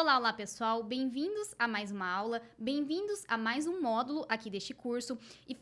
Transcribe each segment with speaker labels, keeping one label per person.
Speaker 1: Olá, olá pessoal, bem-vindos a mais uma aula, bem-vindos a mais um módulo aqui deste curso e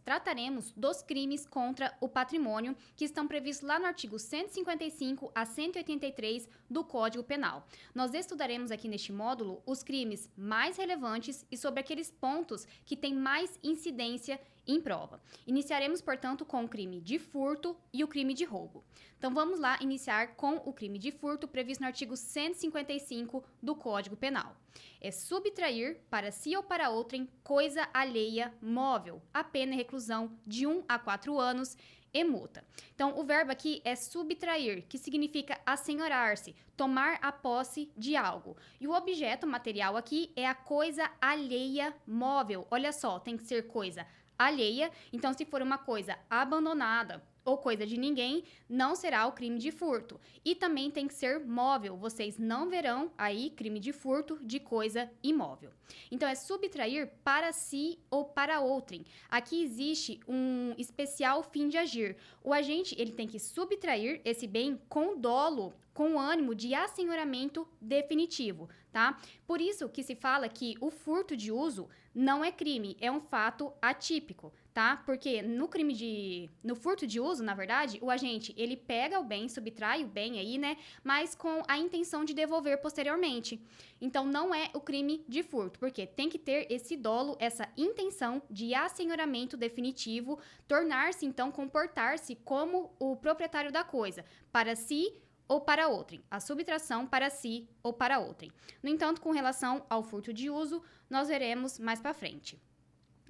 Speaker 1: trataremos dos crimes contra o patrimônio que estão previstos lá no artigo 155 a 183 do Código Penal. Nós estudaremos aqui neste módulo os crimes mais relevantes e sobre aqueles pontos que têm mais incidência em prova. Iniciaremos, portanto, com o crime de furto e o crime de roubo. Então, vamos lá iniciar com o crime de furto previsto no artigo 155 do Código Penal. É subtrair para si ou para outrem coisa alheia móvel. A pena é reclusão de 1 a 4 anos e multa. Então, o verbo aqui é subtrair, que significa assenhorar-se, tomar a posse de algo. E o objeto material aqui é a coisa alheia móvel. Olha só, tem que ser coisa alheia, então se for uma coisa abandonada ou coisa de ninguém, não será o crime de furto. E também tem que ser móvel, vocês não verão aí crime de furto de coisa imóvel. Então é subtrair para si ou para outrem. Aqui existe um especial fim de agir. O agente, ele tem que subtrair esse bem com dolo, com ânimo de assenhoramento definitivo, tá? Por isso que se fala que o furto de uso não é crime, é um fato atípico, tá? Porque no furto de uso, na verdade, o agente, ele pega o bem, subtrai o bem aí, né? Mas com a intenção de devolver posteriormente. Então, não é o crime de furto, porque tem que ter esse dolo, essa intenção de assenhoramento definitivo, tornar-se, então, comportar-se como o proprietário da coisa, para si ou para outrem, a subtração para si ou para outrem. No entanto, com relação ao furto de uso, nós veremos mais para frente.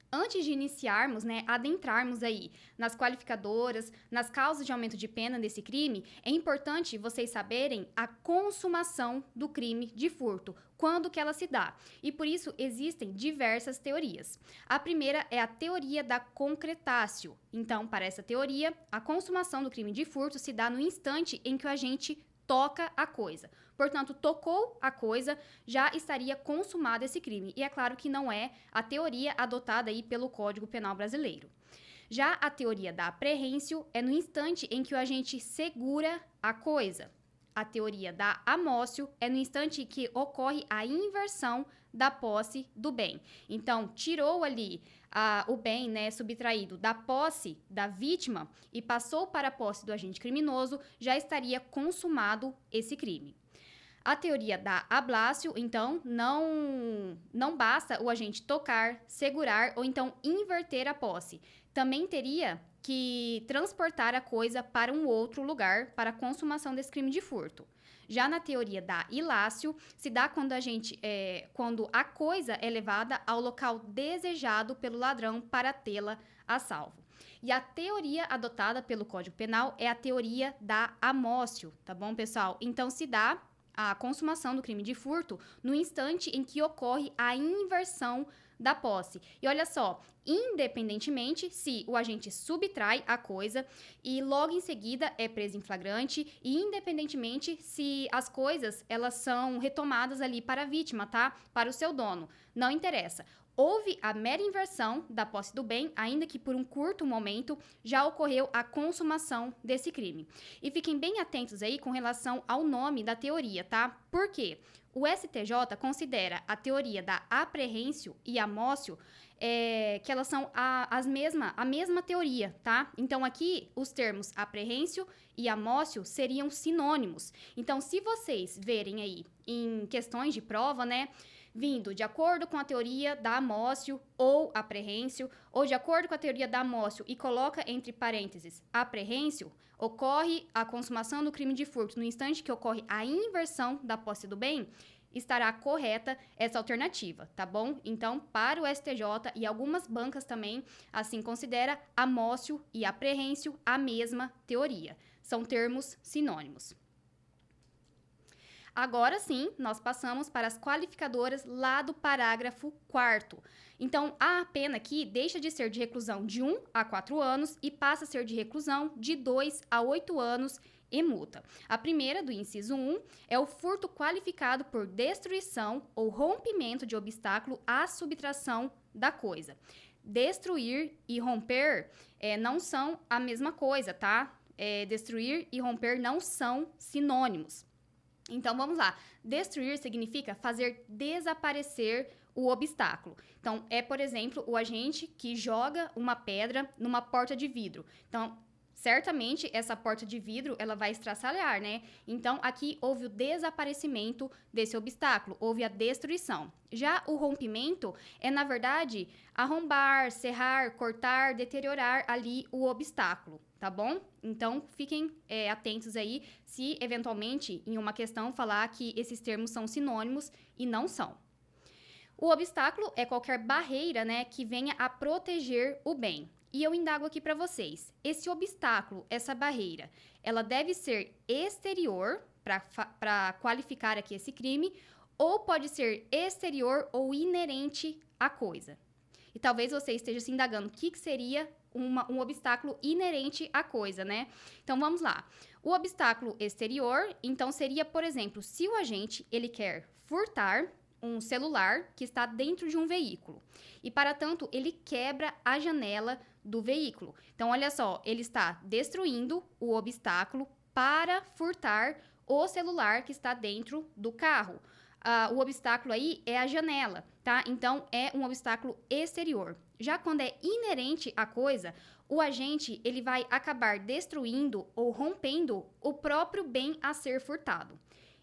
Speaker 1: Antes de iniciarmos, adentrarmos aí nas qualificadoras, nas causas de aumento de pena desse crime, é importante vocês saberem a consumação do crime de furto, quando que ela se dá. E por isso existem diversas teorias. A primeira é a teoria da concretácio. Então, para essa teoria, a consumação do crime de furto se dá no instante em que o agente toca a coisa. Portanto, tocou a coisa, já estaria consumado esse crime. E é claro que não é a teoria adotada aí pelo Código Penal brasileiro. Já a teoria da prehensio é no instante em que o agente segura a coisa. A teoria da amócio é no instante em que ocorre a inversão da posse do bem. Então, tirou ali o bem, subtraído da posse da vítima e passou para a posse do agente criminoso, já estaria consumado esse crime. A teoria da ablácio, então, não basta o agente tocar, segurar ou então inverter a posse. Também teria que transportar a coisa para um outro lugar para a consumação desse crime de furto. Já na teoria da ilácio, se dá quando a coisa é levada ao local desejado pelo ladrão para tê-la a salvo. E a teoria adotada pelo Código Penal é a teoria da amócio, tá bom, pessoal? Então, se dá a consumação do crime de furto no instante em que ocorre a inversão da posse. E olha só, independentemente se o agente subtrai a coisa e logo em seguida é preso em flagrante e independentemente se as coisas elas são retomadas ali para a vítima, tá? Para o seu dono, não interessa. Houve a mera inversão da posse do bem, ainda que por um curto momento, já ocorreu a consumação desse crime. E fiquem bem atentos aí com relação ao nome da teoria, tá? Por quê? O STJ considera a teoria da aprehensio e amócio que elas são a mesma teoria, tá? Então, aqui, os termos aprehensio e amócio seriam sinônimos. Então, se vocês verem aí em questões de prova, vindo de acordo com a teoria da amócio ou aprehensio, ou de acordo com a teoria da amócio e coloca entre parênteses aprehensio, ocorre a consumação do crime de furto no instante que ocorre a inversão da posse do bem, estará correta essa alternativa, tá bom? Então, para o STJ e algumas bancas também, assim considera amócio e aprehensio a mesma teoria. São termos sinônimos. Agora sim, nós passamos para as qualificadoras lá do parágrafo 4º. Então, a pena aqui deixa de ser de reclusão de 1 a 4 anos e passa a ser de reclusão de 2 a 8 anos e multa. A primeira, do inciso 1, é o furto qualificado por destruição ou rompimento de obstáculo à subtração da coisa. Destruir e romper não são a mesma coisa, tá? Destruir e romper não são sinônimos. Então, vamos lá. Destruir significa fazer desaparecer o obstáculo. Então, por exemplo, o agente que joga uma pedra numa porta de vidro. Então, certamente, essa porta de vidro, ela vai estraçalhar, né? Então, aqui houve o desaparecimento desse obstáculo, houve a destruição. Já o rompimento na verdade, arrombar, serrar, cortar, deteriorar ali o obstáculo, tá bom? Então, fiquem atentos aí se, eventualmente, em uma questão, falar que esses termos são sinônimos e não são. O obstáculo é qualquer barreira, né, que venha a proteger o bem. E eu indago aqui para vocês, esse obstáculo, essa barreira, ela deve ser exterior, para qualificar aqui esse crime, ou pode ser exterior ou inerente à coisa. E talvez você esteja se indagando o que seria um obstáculo inerente à coisa, né? Então, vamos lá. O obstáculo exterior, então, seria, por exemplo, se o agente ele quer furtar um celular que está dentro de um veículo. E, para tanto, ele quebra a janela do veículo. Então, olha só, ele está destruindo o obstáculo para furtar o celular que está dentro do carro. O obstáculo aí é a janela, tá? Então, é um obstáculo exterior. Já quando é inerente à coisa, o agente ele vai acabar destruindo ou rompendo o próprio bem a ser furtado.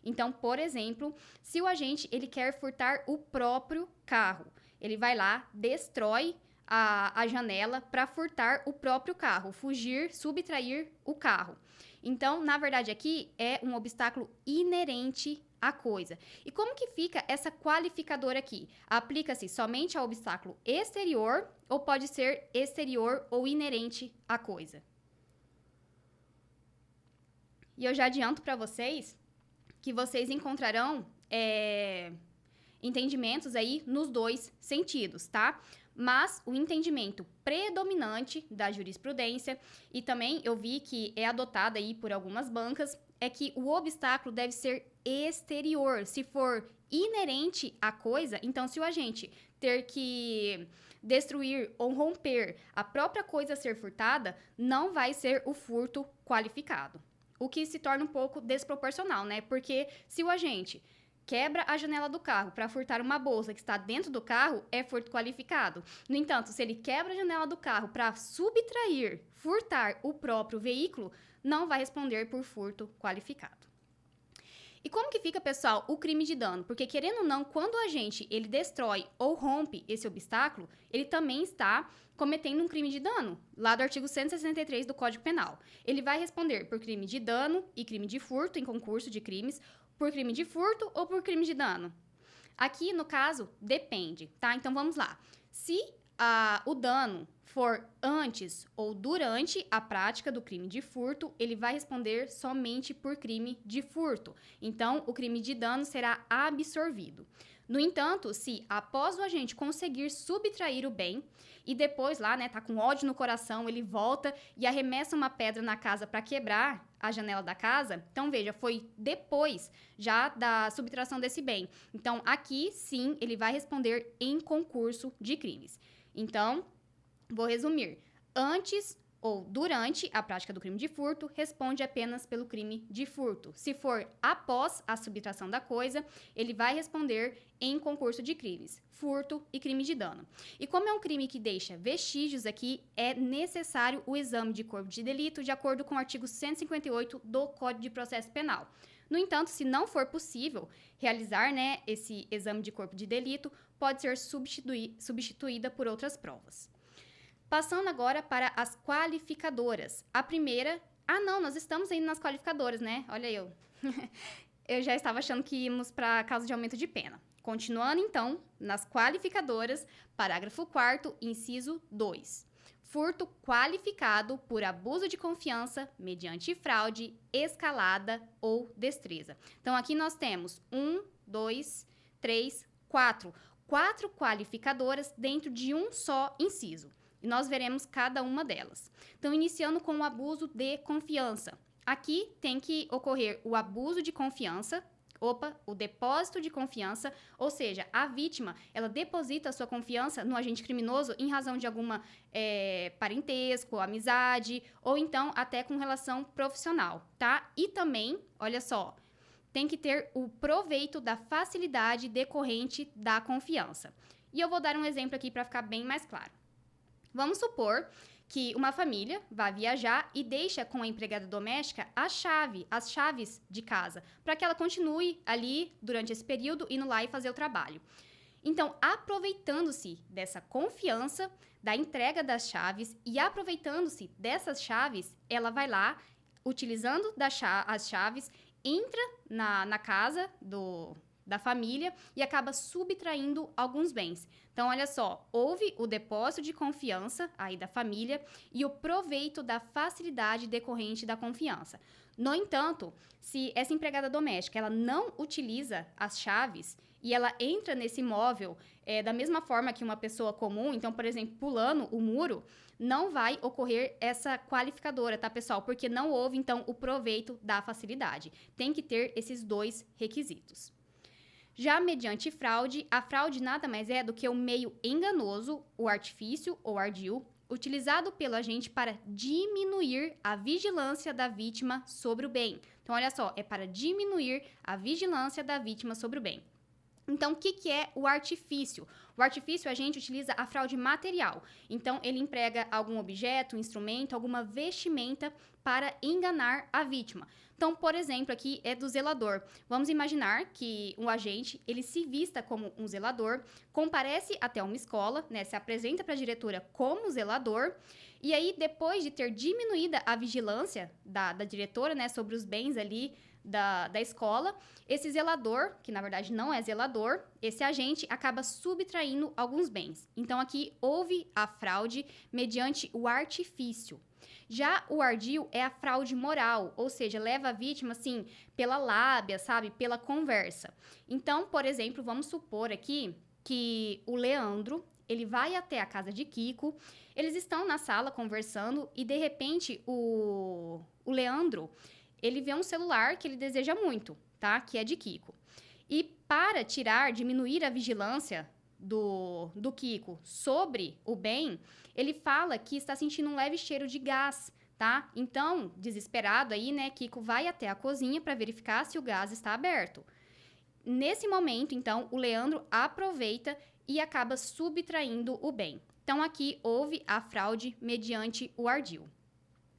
Speaker 1: Então, por exemplo, se o agente ele quer furtar o próprio carro, ele vai lá, destrói a janela para furtar o próprio carro, fugir, subtrair o carro. Então, na verdade, aqui é um obstáculo inerente à coisa. E como que fica essa qualificadora aqui? Aplica-se somente ao obstáculo exterior ou pode ser exterior ou inerente à coisa? E eu já adianto para vocês que vocês encontrarão entendimentos aí nos dois sentidos, tá? Mas o entendimento predominante da jurisprudência, e também eu vi que é adotado aí por algumas bancas, é que o obstáculo deve ser exterior. Se for inerente à coisa, então se o agente ter que destruir ou romper a própria coisa a ser furtada, não vai ser o furto qualificado. O que se torna um pouco desproporcional, né? Porque se o agente quebra a janela do carro para furtar uma bolsa que está dentro do carro, é furto qualificado. No entanto, se ele quebra a janela do carro para subtrair, furtar o próprio veículo, não vai responder por furto qualificado. E como que fica, pessoal, o crime de dano? Porque, querendo ou não, quando o agente ele destrói ou rompe esse obstáculo, ele também está cometendo um crime de dano, lá do artigo 163 do Código Penal. Ele vai responder por crime de dano e crime de furto em concurso de crimes, por crime de furto ou por crime de dano? Aqui, no caso, depende, tá? Então, vamos lá. Se o dano for antes ou durante a prática do crime de furto, ele vai responder somente por crime de furto. Então, o crime de dano será absorvido. No entanto, se após o agente conseguir subtrair o bem e depois lá, né, tá com ódio no coração, ele volta e arremessa uma pedra na casa para quebrar a janela da casa, então veja, foi depois já da subtração desse bem. Então, aqui sim, ele vai responder em concurso de crimes. Então, vou resumir. Antes ou durante a prática do crime de furto, responde apenas pelo crime de furto. Se for após a subtração da coisa, ele vai responder em concurso de crimes, furto e crime de dano. E como é um crime que deixa vestígios aqui, é necessário o exame de corpo de delito de acordo com o artigo 158 do Código de Processo Penal. No entanto, se não for possível realizar, né, esse exame de corpo de delito, pode ser substituída por outras provas. Passando agora para as qualificadoras. A primeira... nós estamos indo nas qualificadoras, né? Olha eu. Eu já estava achando que íamos para causa de aumento de pena. Continuando, então, nas qualificadoras, parágrafo 4º, inciso 2. Furto qualificado por abuso de confiança mediante fraude, escalada ou destreza. Então, aqui nós temos 1, 2, 3, 4. 4 qualificadoras dentro de um só inciso. E nós veremos cada uma delas. Então, iniciando com o abuso de confiança. Aqui tem que ocorrer o abuso de confiança, o depósito de confiança, ou seja, a vítima, ela deposita a sua confiança no agente criminoso em razão de alguma parentesco, amizade, ou então até com relação profissional, tá? E também, olha só, tem que ter o proveito da facilidade decorrente da confiança. E eu vou dar um exemplo aqui para ficar bem mais claro. Vamos supor que uma família vá viajar e deixa com a empregada doméstica as chaves de casa, para que ela continue ali durante esse período indo lá e fazer o trabalho. Então, aproveitando-se dessa confiança, da entrega das chaves e aproveitando-se dessas chaves, ela vai lá, utilizando as chaves, entra na casa da família e acaba subtraindo alguns bens. Então, olha só, houve o depósito de confiança aí da família e o proveito da facilidade decorrente da confiança. No entanto, se essa empregada doméstica ela não utiliza as chaves e ela entra nesse imóvel da mesma forma que uma pessoa comum, então, por exemplo, pulando o muro, não vai ocorrer essa qualificadora, tá, pessoal? Porque não houve, então, o proveito da facilidade. Tem que ter esses dois requisitos. Já mediante fraude, a fraude nada mais é do que o meio enganoso, o artifício ou ardil, utilizado pelo agente para diminuir a vigilância da vítima sobre o bem. Então, olha só, é para diminuir a vigilância da vítima sobre o bem. Então, o que é o artifício? O artifício, a gente utiliza a fraude material. Então, ele emprega algum objeto, instrumento, alguma vestimenta para enganar a vítima. Então, por exemplo, aqui é do zelador. Vamos imaginar que um agente, ele se vista como um zelador, comparece até uma escola, né, se apresenta para a diretora como zelador, e aí, depois de ter diminuída a vigilância da diretora, né, sobre os bens ali da escola, esse zelador, que na verdade não é zelador, esse agente acaba subtraindo alguns bens. Então, aqui houve a fraude mediante o artifício. Já o ardil é a fraude moral, ou seja, leva a vítima, assim, pela lábia, sabe? Pela conversa. Então, por exemplo, vamos supor aqui que o Leandro, ele vai até a casa de Kiko, eles estão na sala conversando e, de repente, o Leandro, ele vê um celular que ele deseja muito, tá? Que é de Kiko. E para diminuir a vigilância do Kiko sobre o bem, ele fala que está sentindo um leve cheiro de gás, tá? Então, desesperado aí, né, Kiko vai até a cozinha para verificar se o gás está aberto. Nesse momento, então, o Leandro aproveita e acaba subtraindo o bem. Então, aqui houve a fraude mediante o ardil.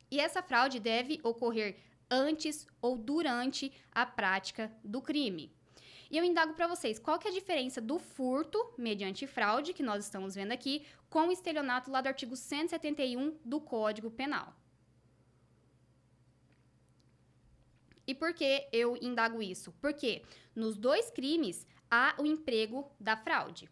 Speaker 1: E essa fraude deve ocorrer antes ou durante a prática do crime. E eu indago para vocês, qual que é a diferença do furto mediante fraude, que nós estamos vendo aqui, com o estelionato lá do artigo 171 do Código Penal? E por que eu indago isso? Porque nos dois crimes há o emprego da fraude.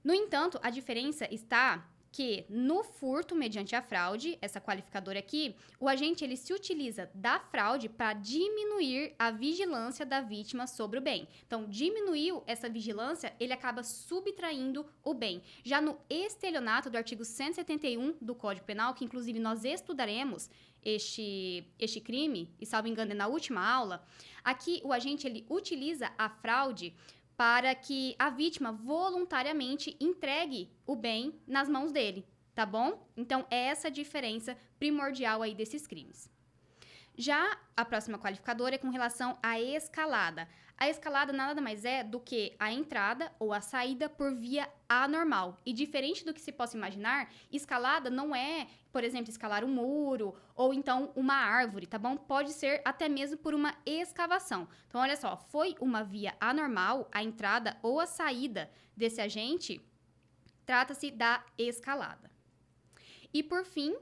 Speaker 1: No entanto, a diferença está que no furto mediante a fraude, essa qualificadora aqui, o agente ele se utiliza da fraude para diminuir a vigilância da vítima sobre o bem. Então, diminuiu essa vigilância, ele acaba subtraindo o bem. Já no estelionato do artigo 171 do Código Penal, que inclusive nós estudaremos este crime, e salvo engano é na última aula, aqui o agente ele utiliza a fraude para que a vítima voluntariamente entregue o bem nas mãos dele, tá bom? Então, é essa a diferença primordial aí desses crimes. Já a próxima qualificadora é com relação à escalada. A escalada nada mais é do que a entrada ou a saída por via anormal. E diferente do que se possa imaginar, escalada não é, por exemplo, escalar um muro ou então uma árvore, tá bom? Pode ser até mesmo por uma escavação. Então, olha só, foi uma via anormal, a entrada ou a saída desse agente, trata-se da escalada. E por fim,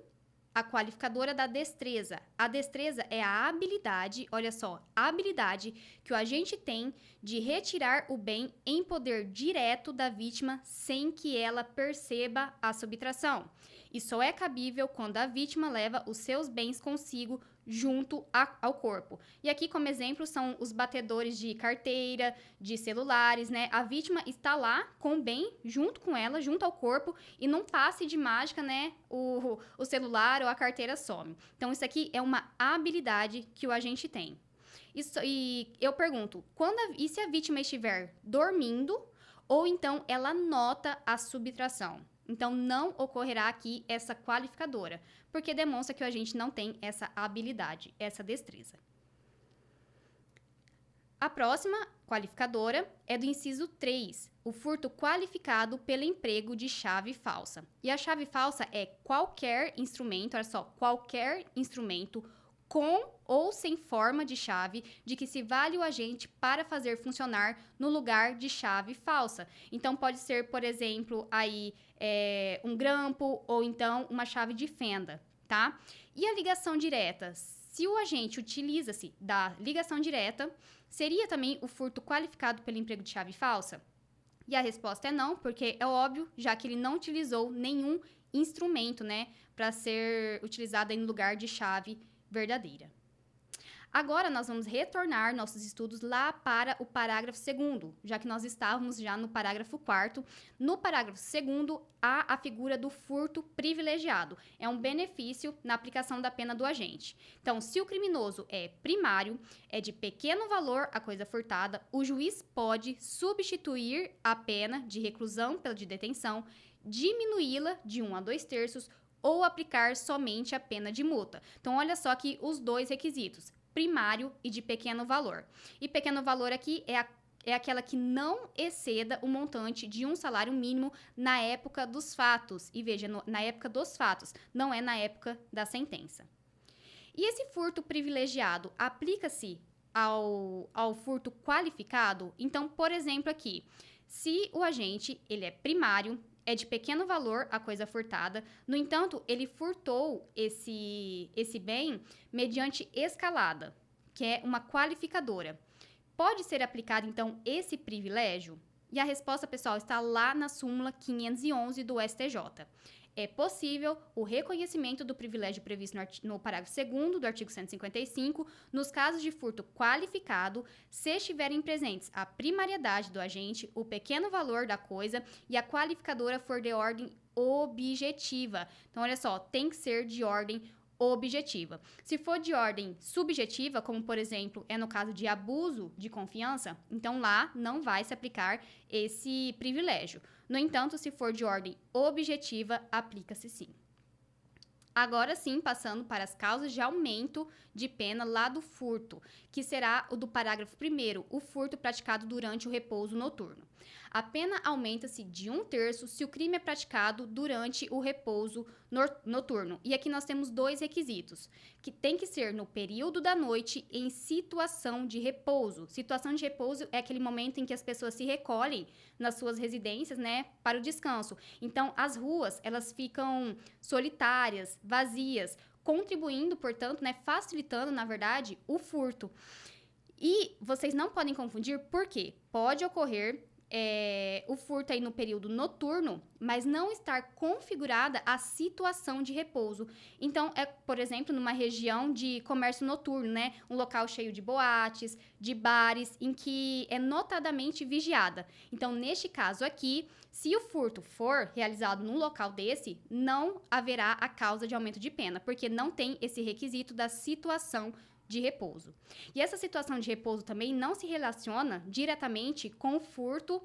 Speaker 1: a qualificadora da destreza. A destreza é a habilidade, olha só, a habilidade que o agente tem de retirar o bem em poder direto da vítima sem que ela perceba a subtração. E só é cabível quando a vítima leva os seus bens consigo junto ao corpo. E aqui, como exemplo, são os batedores de carteira, de celulares, né? A vítima está lá com o bem junto com ela, junto ao corpo, e num passe de mágica, né? O celular ou a carteira some. Então, isso aqui é uma habilidade que o agente tem. E eu pergunto, e se a vítima estiver dormindo, ou então ela nota a subtração? Então, não ocorrerá aqui essa qualificadora, porque demonstra que o agente não tem essa habilidade, essa destreza. A próxima qualificadora é do inciso 3, o furto qualificado pelo emprego de chave falsa. E a chave falsa é qualquer instrumento, olha só, qualquer instrumento com ou sem forma de chave de que se vale o agente para fazer funcionar no lugar de chave falsa. Então, pode ser, por exemplo, aí um grampo ou então uma chave de fenda, tá? E a ligação direta? Se o agente utiliza-se da ligação direta, seria também o furto qualificado pelo emprego de chave falsa? E a resposta é não, porque é óbvio, já que ele não utilizou nenhum instrumento, né, para ser utilizado em lugar de chave verdadeira. Agora, nós vamos retornar nossos estudos lá para o parágrafo 2º, já que nós estávamos já no parágrafo 4º. No parágrafo 2º, há a figura do furto privilegiado. É um benefício na aplicação da pena do agente. Então, se o criminoso é primário, é de pequeno valor a coisa furtada, o juiz pode substituir a pena de reclusão pela de detenção, diminuí-la de 1 a 2/3 ou aplicar somente a pena de multa. Então, olha só aqui os dois requisitos, primário e de pequeno valor. E pequeno valor aqui é aquela que não exceda o montante de um salário mínimo na época dos fatos. E veja, na época dos fatos, não é na época da sentença. E esse furto privilegiado aplica-se ao furto qualificado? Então, por exemplo, aqui, se o agente ele é primário, é de pequeno valor a coisa furtada, no entanto, ele furtou esse bem mediante escalada, que é uma qualificadora. Pode ser aplicado, então, esse privilégio? E a resposta, pessoal, está lá na súmula 511 do STJ. É possível o reconhecimento do privilégio previsto no parágrafo 2º do artigo 155 nos casos de furto qualificado, se estiverem presentes a primariedade do agente, o pequeno valor da coisa e a qualificadora for de ordem objetiva. Então, olha só, tem que ser de ordem objetiva. Se for de ordem subjetiva, como por exemplo é no caso de abuso de confiança, então lá não vai se aplicar esse privilégio. No entanto, se for de ordem objetiva, aplica-se sim. Agora sim, passando para as causas de aumento de pena lá do furto, que será o do parágrafo 1º, o furto praticado durante o repouso noturno. A pena aumenta-se de 1/3 se o crime é praticado durante o repouso noturno. E aqui nós temos dois requisitos, que tem que ser no período da noite em situação de repouso. Situação de repouso é aquele momento em que as pessoas se recolhem nas suas residências, né, para o descanso. Então, as ruas, elas ficam solitárias, vazias, contribuindo, portanto, né, facilitando, na verdade, o furto. E vocês não podem confundir, porque pode ocorrer o furto aí no período noturno, mas não estar configurada a situação de repouso. Então, por exemplo, numa região de comércio noturno, né? Um local cheio de boates, de bares, em que é notadamente vigiada. Então, neste caso aqui, se o furto for realizado num local desse, não haverá a causa de aumento de pena, porque não tem esse requisito da situação de repouso. E essa situação de repouso também não se relaciona diretamente com o furto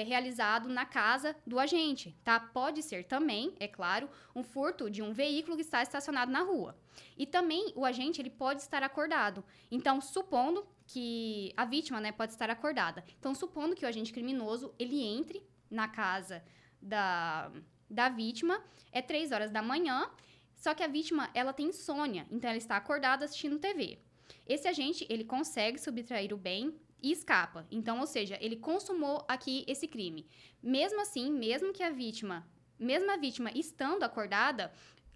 Speaker 1: realizado na casa do agente, tá? Pode ser também, é claro, um furto de um veículo que está estacionado na rua. E também o agente ele pode estar acordado. Então, supondo que a vítima, né, pode estar acordada. Então, supondo que o agente criminoso ele entre na casa da vítima, é 3 horas da manhã. Só que a vítima, ela tem insônia, então ela está acordada assistindo TV. Esse agente, ele consegue subtrair o bem e escapa. Então, ou seja, ele consumou aqui esse crime. Mesmo assim, mesmo a vítima estando acordada,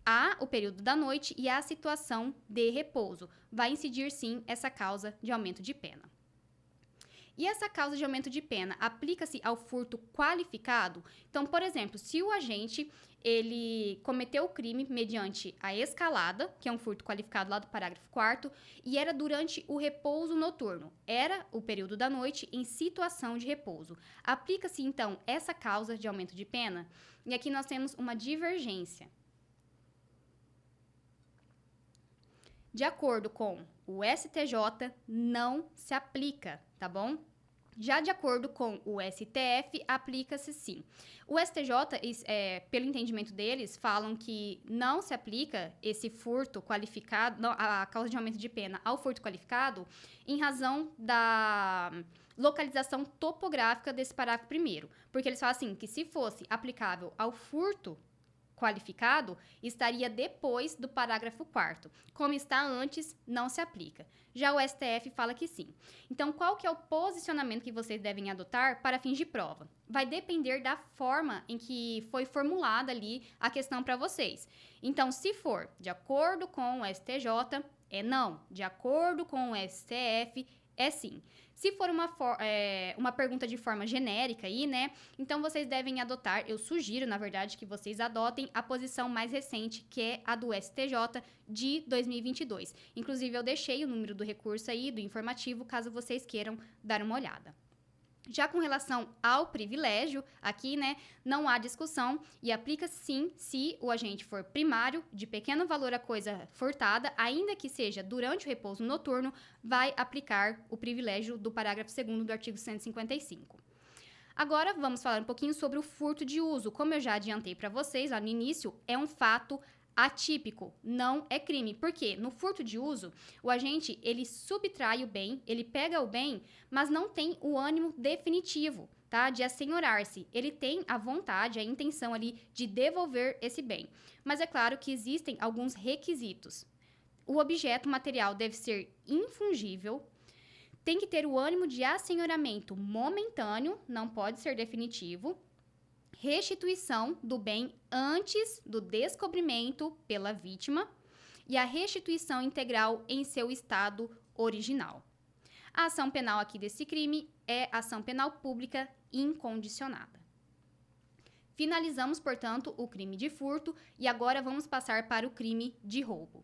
Speaker 1: há o período da noite e há a situação de repouso. Vai incidir, sim, essa causa de aumento de pena. E essa causa de aumento de pena aplica-se ao furto qualificado? Então, por exemplo, se o agente ele cometeu o crime mediante a escalada, que é um furto qualificado lá do parágrafo 4º, e era durante o repouso noturno. Era o período da noite em situação de repouso. Aplica-se, então, essa causa de aumento de pena? E aqui nós temos uma divergência. De acordo com o STJ, não se aplica, tá bom? Já de acordo com o STF, aplica-se sim. O STJ, pelo entendimento deles, falam que não se aplica esse furto qualificado, não, a causa de aumento de pena ao furto qualificado, em razão da localização topográfica desse parágrafo primeiro. Porque eles falam assim, que se fosse aplicável ao furto qualificado, estaria depois do parágrafo 4º. Como está antes, não se aplica. Já o STF fala que sim. Então, qual que é o posicionamento que vocês devem adotar para fins de prova? Vai depender da forma em que foi formulada ali a questão para vocês. Então, se for de acordo com o STJ, é não. De acordo com o STF, é sim. Se for uma pergunta de forma genérica aí, né? Então, vocês devem adotar, eu sugiro, na verdade, que vocês adotem a posição mais recente, que é a do STJ de 2022. Inclusive, eu deixei o número do recurso aí, do informativo, caso vocês queiram dar uma olhada. Já com relação ao privilégio, aqui, né, não há discussão e aplica sim se o agente for primário, de pequeno valor a coisa furtada, ainda que seja durante o repouso noturno, vai aplicar o privilégio do parágrafo 2º do artigo 155. Agora, vamos falar um pouquinho sobre o furto de uso. Como eu já adiantei para vocês lá no início, é um fato atípico, não é crime. Por quê? No furto de uso, o agente, ele subtrai o bem, ele pega o bem, mas não tem o ânimo definitivo, tá? De assenhorar-se. Ele tem a vontade, a intenção ali de devolver esse bem. Mas é claro que existem alguns requisitos. O objeto material deve ser infungível, tem que ter o ânimo de assenhoramento momentâneo, não pode ser definitivo, restituição do bem antes do descobrimento pela vítima e a restituição integral em seu estado original. A ação penal aqui desse crime é ação penal pública incondicionada. Finalizamos, portanto, o crime de furto e agora vamos passar para o crime de roubo.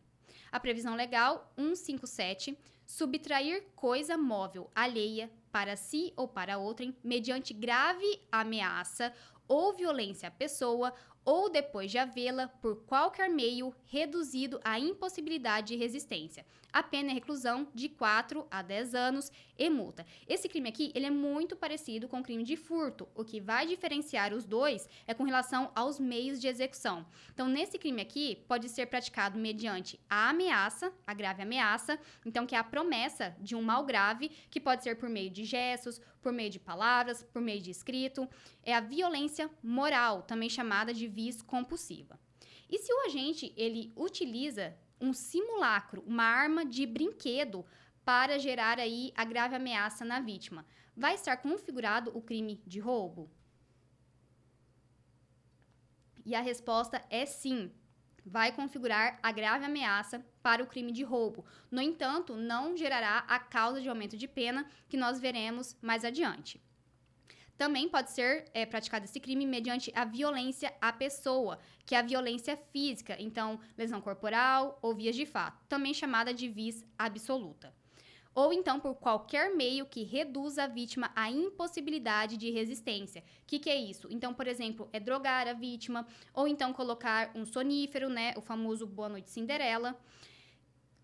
Speaker 1: A previsão legal 157, subtrair coisa móvel alheia para si ou para outrem mediante grave ameaça ou violência à pessoa, ou depois de havê-la, por qualquer meio, reduzido à impossibilidade de resistência. A pena é reclusão de 4 a 10 anos e multa. Esse crime aqui, ele é muito parecido com o crime de furto. O que vai diferenciar os dois é com relação aos meios de execução. Então, nesse crime aqui, pode ser praticado mediante a ameaça, a grave ameaça, então que é a promessa de um mal grave, que pode ser por meio de gestos, por meio de palavras, por meio de escrito. É a violência moral, também chamada de vis compulsiva. E se o agente, ele utiliza um simulacro, uma arma de brinquedo para gerar aí a grave ameaça na vítima, vai estar configurado o crime de roubo? E a resposta é sim. Vai configurar a grave ameaça para o crime de roubo. No entanto, não gerará a causa de aumento de pena que nós veremos mais adiante. Também pode ser praticado esse crime mediante a violência à pessoa, que é a violência física, então lesão corporal ou vias de fato, também chamada de vis absoluta. Ou então por qualquer meio que reduza a vítima à impossibilidade de resistência. O que é isso? Então, por exemplo, é drogar a vítima, ou então colocar um sonífero, né, o famoso Boa Noite Cinderela.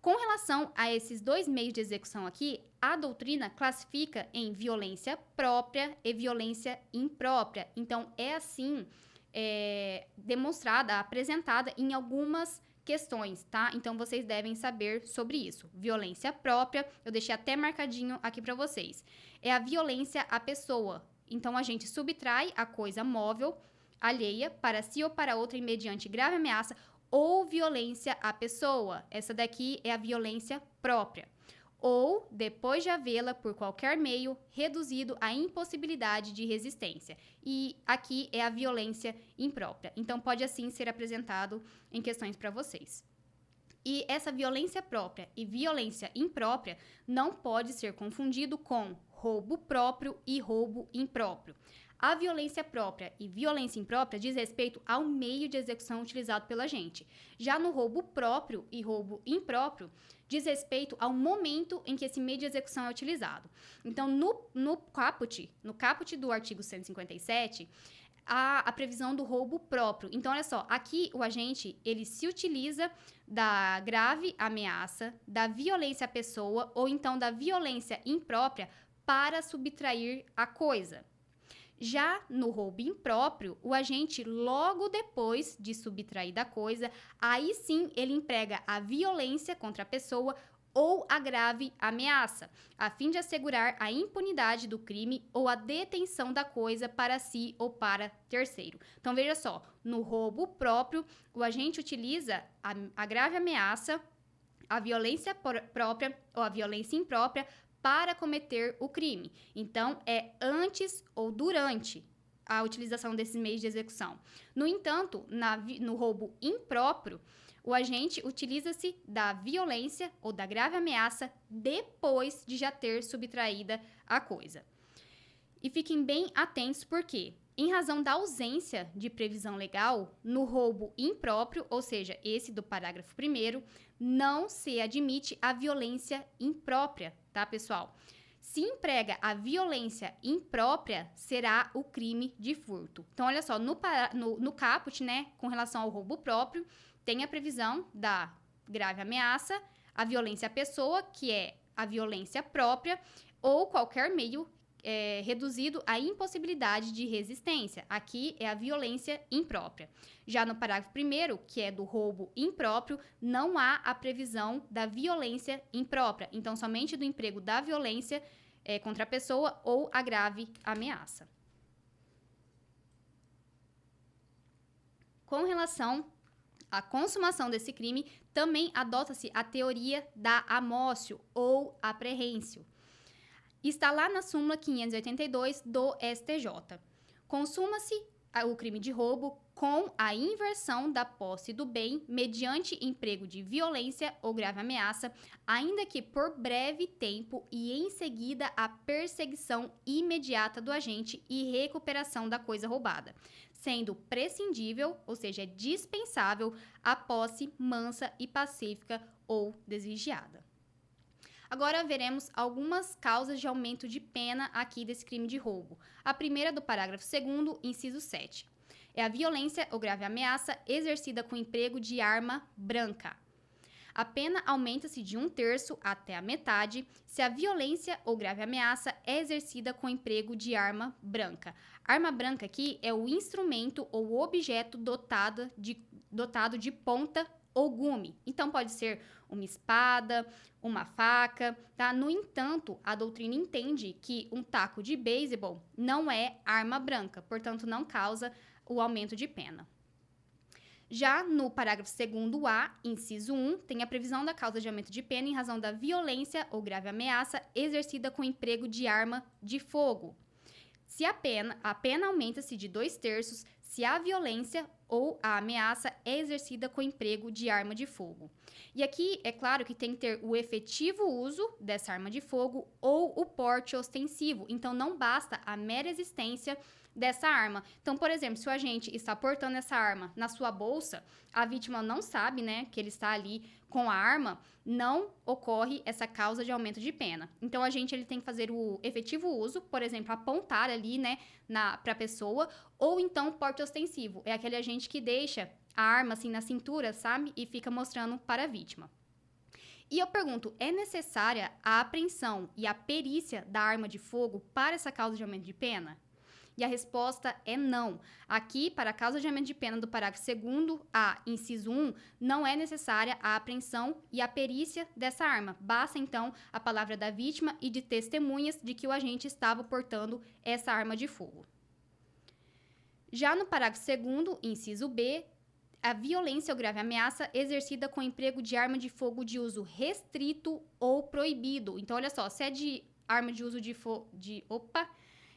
Speaker 1: Com relação a esses dois meios de execução aqui, a doutrina classifica em violência própria e violência imprópria. Então, é assim demonstrada, apresentada em algumas questões, tá? Então, vocês devem saber sobre isso. Violência própria, eu deixei até marcadinho aqui para vocês. É a violência à pessoa. Então, a gente subtrai a coisa móvel alheia para si ou para outra mediante grave ameaça ou violência à pessoa. Essa daqui é a violência própria. Ou, depois de havê-la, por qualquer meio, reduzido à impossibilidade de resistência. E aqui é a violência imprópria. Então, pode assim ser apresentado em questões para vocês. E essa violência própria e violência imprópria não pode ser confundido com roubo próprio e roubo impróprio. A violência própria e violência imprópria diz respeito ao meio de execução utilizado pelo agente. Já no roubo próprio e roubo impróprio, diz respeito ao momento em que esse meio de execução é utilizado. Então, no caput do artigo 157, há a previsão do roubo próprio. Então, olha só, aqui o agente, ele se utiliza da grave ameaça, da violência à pessoa ou então da violência imprópria para subtrair a coisa. Já no roubo impróprio, o agente, logo depois de subtrair da coisa, aí sim ele emprega a violência contra a pessoa ou a grave ameaça, a fim de assegurar a impunidade do crime ou a detenção da coisa para si ou para terceiro. Então, veja só, no roubo próprio, o agente utiliza a grave ameaça, a violência própria ou a violência imprópria para cometer o crime. Então, é antes ou durante a utilização desses meios de execução. No entanto, no roubo impróprio, o agente utiliza-se da violência ou da grave ameaça depois de já ter subtraída a coisa. E fiquem bem atentos porque, em razão da ausência de previsão legal, no roubo impróprio, ou seja, esse do parágrafo 1º, não se admite a violência imprópria, tá, pessoal? Se emprega a violência imprópria, será o crime de furto. Então, olha só, no caput, né, com relação ao roubo próprio, tem a previsão da grave ameaça, a violência à pessoa, que é a violência própria, ou qualquer meio reduzido à impossibilidade de resistência. Aqui é a violência imprópria. Já no parágrafo 1º, que é do roubo impróprio, não há a previsão da violência imprópria. Então, somente do emprego da violência contra a pessoa ou a grave ameaça. Com relação à consumação desse crime, também adota-se a teoria da amócio ou aprehensio. Está lá na súmula 582 do STJ. Consuma-se o crime de roubo com a inversão da posse do bem mediante emprego de violência ou grave ameaça, ainda que por breve tempo e em seguida a perseguição imediata do agente e recuperação da coisa roubada, sendo prescindível, ou seja, dispensável, a posse mansa e pacífica ou desvigiada. Agora veremos algumas causas de aumento de pena aqui desse crime de roubo. A primeira do parágrafo 2º, inciso 7. É a violência ou grave ameaça exercida com emprego de arma branca. A pena aumenta-se de 1/3 até a metade se a violência ou grave ameaça é exercida com emprego de arma branca. Arma branca aqui é o instrumento ou objeto dotado de ponta ou gume. Então, pode ser uma espada, uma faca, tá? No entanto, a doutrina entende que um taco de beisebol não é arma branca, portanto, não causa o aumento de pena. Já no parágrafo 2º-A, inciso 1, tem a previsão da causa de aumento de pena em razão da violência ou grave ameaça exercida com emprego de arma de fogo. Se a pena aumenta-se de 2/3 se a violência ou a ameaça é exercida com emprego de arma de fogo. E aqui, é claro que tem que ter o efetivo uso dessa arma de fogo ou o porte ostensivo. Então, não basta a mera existência dessa arma. Então, por exemplo, se o agente está portando essa arma na sua bolsa, a vítima não sabe, né, que ele está ali com a arma, não ocorre essa causa de aumento de pena. Então, o agente ele tem que fazer o efetivo uso, por exemplo, apontar ali, né, para a pessoa, ou então porte ostensivo. É aquele agente que deixa a arma assim na cintura, sabe, e fica mostrando para a vítima. E eu pergunto, é necessária a apreensão e a perícia da arma de fogo para essa causa de aumento de pena? E a resposta é não. Aqui, para a causa de aumento de pena do parágrafo 2º-A, inciso 1, não é necessária a apreensão e a perícia dessa arma. Basta, então, a palavra da vítima e de testemunhas de que o agente estava portando essa arma de fogo. Já no parágrafo 2º, inciso B, a violência ou grave ameaça exercida com emprego de arma de fogo de uso restrito ou proibido. Então, olha só, se é de arma de uso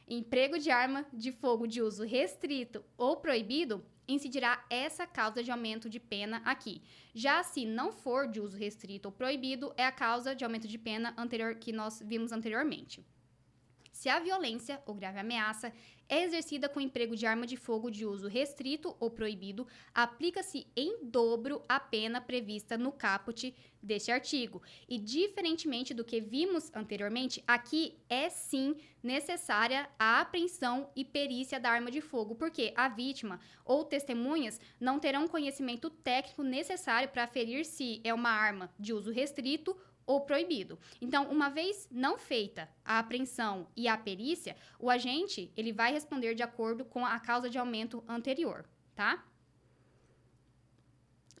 Speaker 1: emprego de arma de fogo de uso restrito ou proibido, incidirá essa causa de aumento de pena aqui. Já se não for de uso restrito ou proibido, é a causa de aumento de pena que nós vimos anteriormente. Se a violência ou grave ameaça é exercida com emprego de arma de fogo de uso restrito ou proibido, aplica-se em dobro a pena prevista no caput deste artigo. E, diferentemente do que vimos anteriormente, aqui é sim necessária a apreensão e perícia da arma de fogo, porque a vítima ou testemunhas não terão conhecimento técnico necessário para aferir se é uma arma de uso restrito ou proibido. Então, uma vez não feita a apreensão e a perícia, o agente ele vai responder de acordo com a causa de aumento anterior, tá?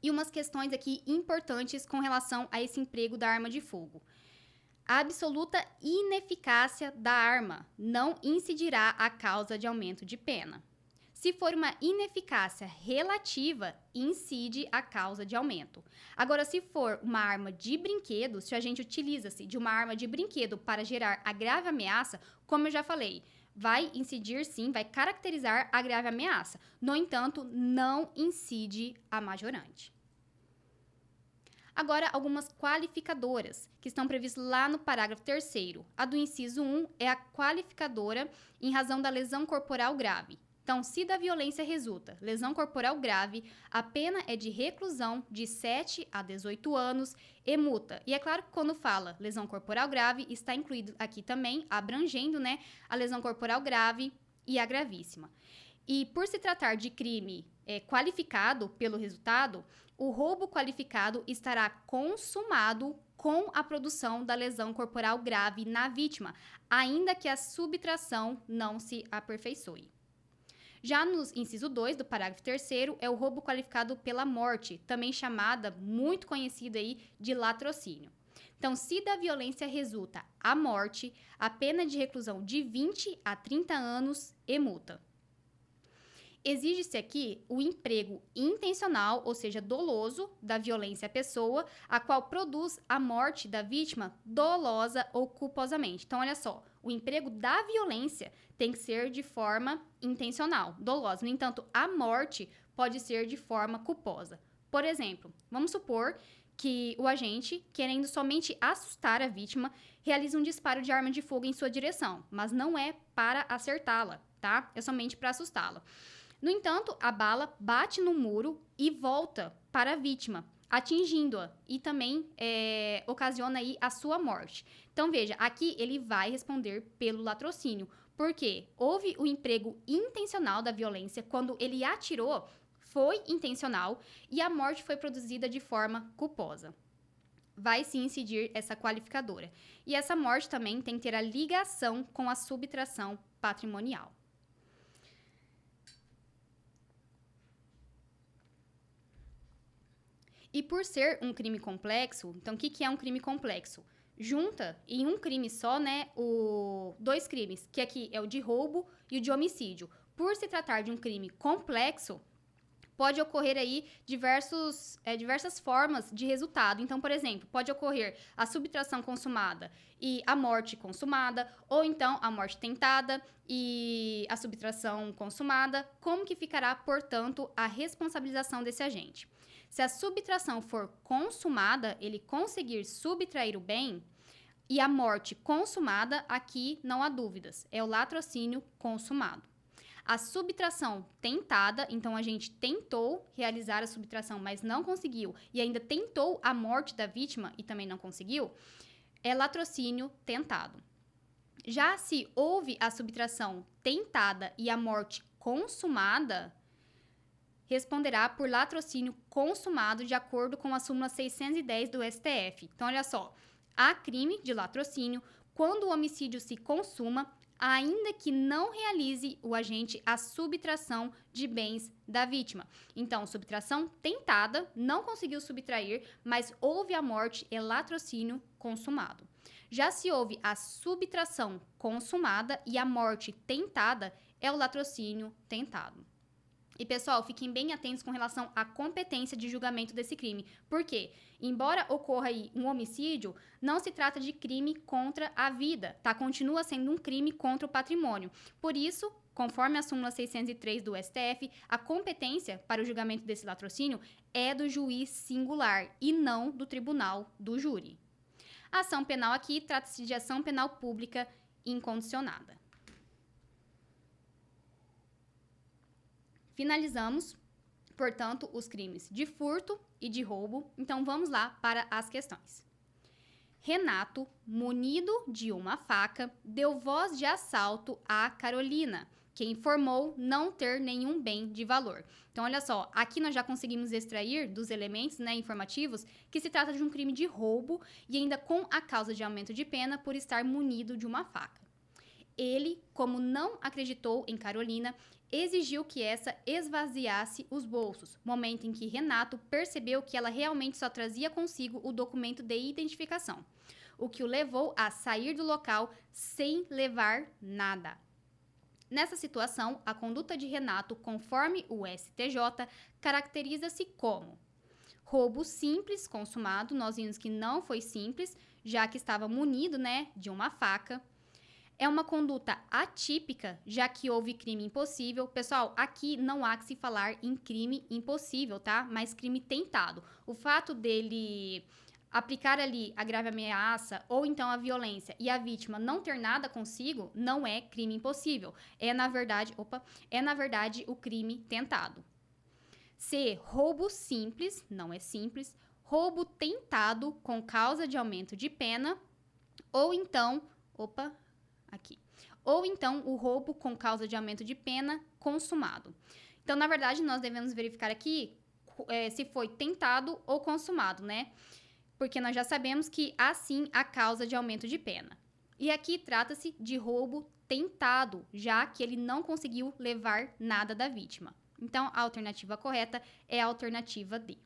Speaker 1: E umas questões aqui importantes com relação a esse emprego da arma de fogo. A absoluta ineficácia da arma não incidirá a causa de aumento de pena. Se for uma ineficácia relativa, incide a causa de aumento. Agora, se for uma arma de brinquedo, se a gente utiliza-se de uma arma de brinquedo para gerar a grave ameaça, como eu já falei, vai incidir sim, vai caracterizar a grave ameaça. No entanto, não incide a majorante. Agora, algumas qualificadoras que estão previstas lá no parágrafo 3º. A do inciso 1 é a qualificadora em razão da lesão corporal grave. Então, se da violência resulta lesão corporal grave, a pena é de reclusão de 7 a 18 anos e multa. E é claro que quando fala lesão corporal grave, está incluído aqui também, abrangendo, né, a lesão corporal grave e a gravíssima. E por se tratar de crime qualificado pelo resultado, o roubo qualificado estará consumado com a produção da lesão corporal grave na vítima, ainda que a subtração não se aperfeiçoe. Já no inciso 2 do parágrafo 3º é o roubo qualificado pela morte, também chamada, muito conhecida aí, de latrocínio. Então, se da violência resulta a morte, a pena de reclusão de 20 a 30 anos e multa. Exige-se aqui o emprego intencional, ou seja, doloso, da violência à pessoa, a qual produz a morte da vítima dolosa ou culposamente. Então, olha só, o emprego da violência tem que ser de forma intencional, dolosa. No entanto, a morte pode ser de forma culposa. Por exemplo, vamos supor que o agente, querendo somente assustar a vítima, realiza um disparo de arma de fogo em sua direção, mas não é para acertá-la, tá? É somente para assustá-la. No entanto, a bala bate no muro e volta para a vítima, atingindo-a e também ocasiona aí a sua morte. Então, veja, aqui ele vai responder pelo latrocínio, porque houve o emprego intencional da violência, quando ele atirou, foi intencional e a morte foi produzida de forma culposa. Vai sim incidir essa qualificadora. E essa morte também tem que ter a ligação com a subtração patrimonial. E por ser um crime complexo, então o que é um crime complexo? Junta em um crime só, né, dois crimes, que aqui é o de roubo e o de homicídio. Por se tratar de um crime complexo, pode ocorrer aí diversas formas de resultado. Então, por exemplo, pode ocorrer a subtração consumada e a morte consumada, ou então a morte tentada e a subtração consumada. Como que ficará, portanto, a responsabilização desse agente? Se a subtração for consumada, ele conseguir subtrair o bem, e a morte consumada, aqui não há dúvidas, é o latrocínio consumado. A subtração tentada, então a gente tentou realizar a subtração, mas não conseguiu, e ainda tentou a morte da vítima e também não conseguiu, é latrocínio tentado. Já se houve a subtração tentada e a morte consumada, responderá por latrocínio consumado de acordo com a súmula 610 do STF. Então, olha só, há crime de latrocínio quando o homicídio se consuma, ainda que não realize o agente a subtração de bens da vítima. Então, subtração tentada, não conseguiu subtrair, mas houve a morte e latrocínio consumado. Já se houve a subtração consumada e a morte tentada, é o latrocínio tentado. E, pessoal, fiquem bem atentos com relação à competência de julgamento desse crime. Por quê? Embora ocorra aí um homicídio, não se trata de crime contra a vida, tá? Continua sendo um crime contra o patrimônio. Por isso, conforme a súmula 603 do STF, a competência para o julgamento desse latrocínio é do juiz singular e não do tribunal do júri. A ação penal aqui trata-se de ação penal pública incondicionada. Finalizamos, portanto, os crimes de furto e de roubo. Então, vamos lá para as questões. Renato, munido de uma faca, deu voz de assalto a Carolina, que informou não ter nenhum bem de valor. Então, olha só, aqui nós já conseguimos extrair dos elementos, né, informativos que se trata de um crime de roubo e ainda com a causa de aumento de pena por estar munido de uma faca. Ele, como não acreditou em Carolina, exigiu que essa esvaziasse os bolsos, momento em que Renato percebeu que ela realmente só trazia consigo o documento de identificação, o que o levou a sair do local sem levar nada. Nessa situação, a conduta de Renato, conforme o STJ, caracteriza-se como roubo simples consumado, nós vimos que não foi simples, já que estava munido, né, de uma faca. É uma conduta atípica, já que houve crime impossível. Pessoal, aqui não há que se falar em crime impossível, tá? Mas crime tentado. O fato dele aplicar ali a grave ameaça ou então a violência e a vítima não ter nada consigo não é crime impossível. É na verdade o crime tentado. C, roubo simples, não é simples, roubo tentado com causa de aumento de pena ou então, ou então o roubo com causa de aumento de pena consumado. Então, na verdade, nós devemos verificar aqui se foi tentado ou consumado, né? Porque nós já sabemos que há sim a causa de aumento de pena. E aqui trata-se de roubo tentado, já que ele não conseguiu levar nada da vítima. Então, a alternativa correta é a alternativa D.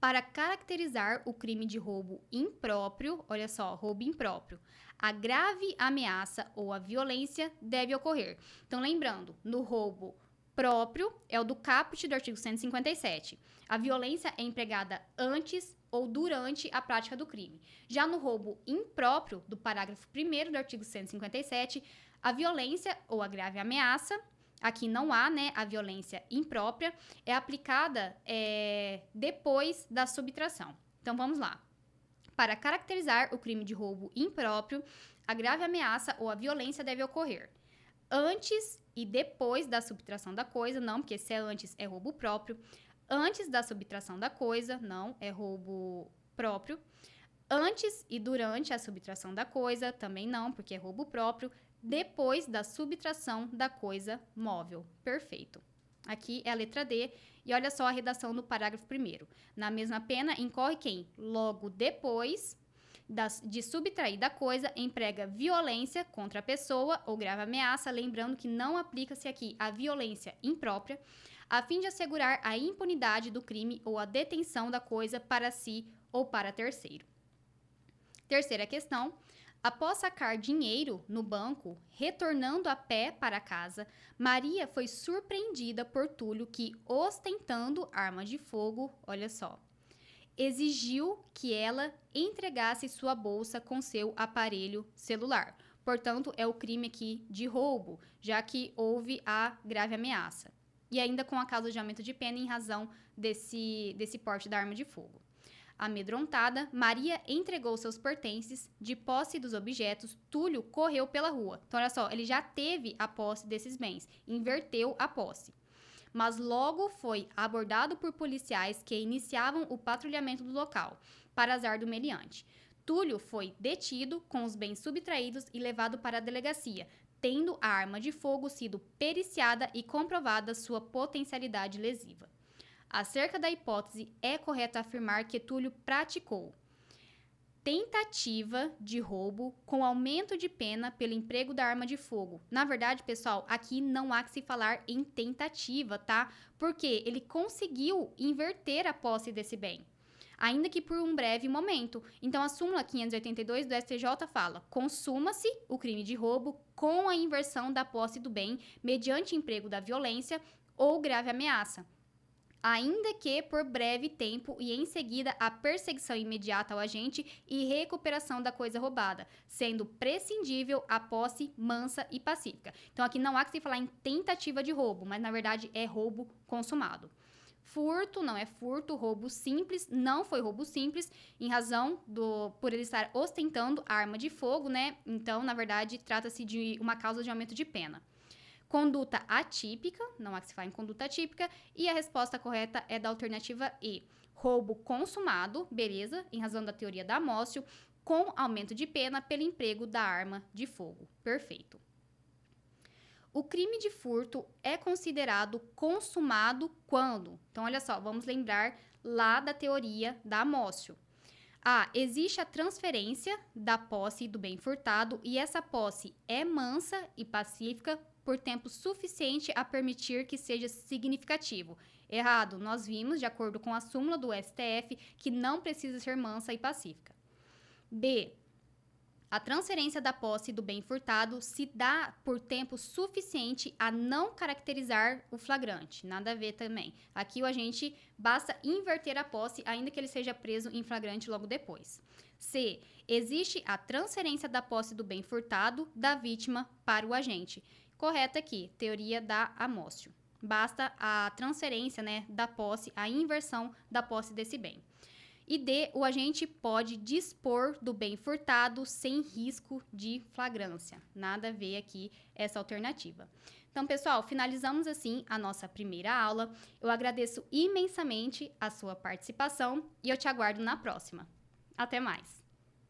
Speaker 1: Para caracterizar o crime de roubo impróprio, olha só, roubo impróprio, a grave ameaça ou a violência deve ocorrer. Então, lembrando, no roubo próprio é o do caput do artigo 157. A violência é empregada antes ou durante a prática do crime. Já no roubo impróprio, do parágrafo 1º do artigo 157, a violência ou a grave ameaça, aqui não há, né, a violência imprópria, é aplicada depois da subtração. Então, vamos lá. Para caracterizar o crime de roubo impróprio, a grave ameaça ou a violência deve ocorrer antes e depois da subtração da coisa, não, porque se é antes é roubo próprio. Antes da subtração da coisa, não, é roubo próprio. Antes e durante a subtração da coisa, também não, porque é roubo próprio. Depois da subtração da coisa móvel. Perfeito. Aqui é a letra D. E olha só a redação do parágrafo 1º. Na mesma pena, incorre quem? Logo depois de subtrair da coisa, emprega violência contra a pessoa ou grave ameaça, lembrando que não aplica-se aqui a violência imprópria, a fim de assegurar a impunidade do crime ou a detenção da coisa para si ou para terceiro. Terceira questão. Após sacar dinheiro no banco, retornando a pé para casa, Maria foi surpreendida por Túlio que, ostentando arma de fogo, olha só, exigiu que ela entregasse sua bolsa com seu aparelho celular. Portanto, é o crime aqui de roubo, já que houve a grave ameaça. E ainda com a causa de aumento de pena em razão desse porte da arma de fogo. Amedrontada, Maria entregou seus pertences. De posse dos objetos, Túlio correu pela rua. Então, olha só, ele já teve a posse desses bens, inverteu a posse. Mas logo foi abordado por policiais que iniciavam o patrulhamento do local, para azar do meliante. Túlio foi detido, com os bens subtraídos e levado para a delegacia, tendo a arma de fogo sido periciada e comprovada sua potencialidade lesiva. Acerca da hipótese, é correto afirmar que Túlio praticou tentativa de roubo com aumento de pena pelo emprego da arma de fogo. Na verdade, pessoal, aqui não há que se falar em tentativa, tá? Porque ele conseguiu inverter a posse desse bem, ainda que por um breve momento. Então, a súmula 582 do STJ fala: consuma-se o crime de roubo com a inversão da posse do bem mediante emprego da violência ou grave ameaça, ainda que por breve tempo e em seguida a perseguição imediata ao agente e recuperação da coisa roubada, sendo prescindível a posse mansa e pacífica. Então, aqui não há que se falar em tentativa de roubo, mas na verdade é roubo consumado. Furto não é furto, roubo simples não foi roubo simples, em razão por ele estar ostentando arma de fogo, né? Então, na verdade, trata-se de uma causa de aumento de pena. Conduta atípica, não há que se falar em conduta atípica, e a resposta correta é da alternativa E. Roubo consumado, beleza, em razão da teoria da Amócio, com aumento de pena pelo emprego da arma de fogo. Perfeito. O crime de furto é considerado consumado quando? Então, olha só, vamos lembrar lá da teoria da Amócio. A. Existe a transferência da posse do bem furtado e essa posse é mansa e pacífica por tempo suficiente a permitir que seja significativo. Errado, nós vimos, de acordo com a súmula do STF, que não precisa ser mansa e pacífica. B. A transferência da posse do bem furtado se dá por tempo suficiente a não caracterizar o flagrante. Nada a ver também. Aqui o agente basta inverter a posse, ainda que ele seja preso em flagrante logo depois. C. Existe a transferência da posse do bem furtado da vítima para o agente. Correto aqui, teoria da Amócio. Basta a transferência, da posse, a inversão da posse desse bem. E D, o agente pode dispor do bem furtado sem risco de flagrância. Nada a ver aqui essa alternativa. Então, pessoal, finalizamos assim a nossa primeira aula. Eu agradeço imensamente a sua participação e eu te aguardo na próxima. Até mais!